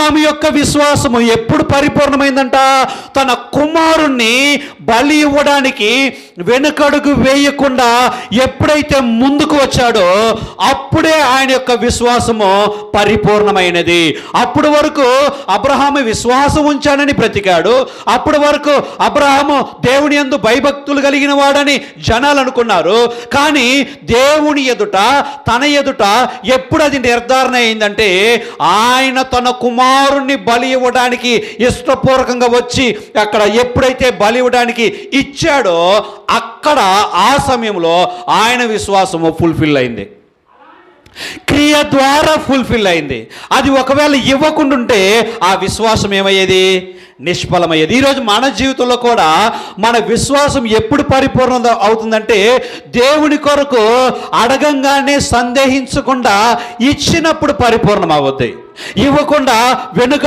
అబ్రహాము యొక్క విశ్వాసము ఎప్పుడు పరిపూర్ణమైందంట? తన కుమారుణ్ణి బలి ఇవ్వడానికి వెనుకడుగు వేయకుండా ఎప్పుడైతే ముందుకు వచ్చాడో అప్పుడే ఆయన యొక్క విశ్వాసము పరిపూర్ణమైనది. అప్పుడు వరకు అబ్రహాము విశ్వాసం ఉంచానని బ్రతికాడు. అప్పటి వరకు అబ్రహాము దేవుని యందు భయభక్తులు కలిగిన వాడని జనాలు అనుకున్నారు. కానీ దేవుని ఎదుట, తన ఎదుట ఎప్పుడు అది నిర్ధారణ అయిందంటే, ఆయన తన కుమారుణ్ణి బలి ఇవ్వడానికి ఇష్టపూర్వకంగా వచ్చి అక్కడ ఎప్పుడైతే బలి ఇవ్వడానికి ఇచ్చాడో అక్కడ ఆ సమయంలో ఆయన విశ్వాసము ఫుల్ఫిల్ అయింది, క్రియ ద్వారా ఫుల్ఫిల్ అయింది. అది ఒకవేళ ఇవ్వకుండుంటే ఆ విశ్వాసం ఏమయ్యేది? నిష్ఫలమయ్యేది. ఈరోజు మన జీవితంలో కూడా మన విశ్వాసం ఎప్పుడు పరిపూర్ణ అవుతుందంటే, దేవుని కొరకు అడగంగానే సందేహించకుండా ఇచ్చినప్పుడు పరిపూర్ణం అవుద్ది. ఇవ్వకుండా వెనుక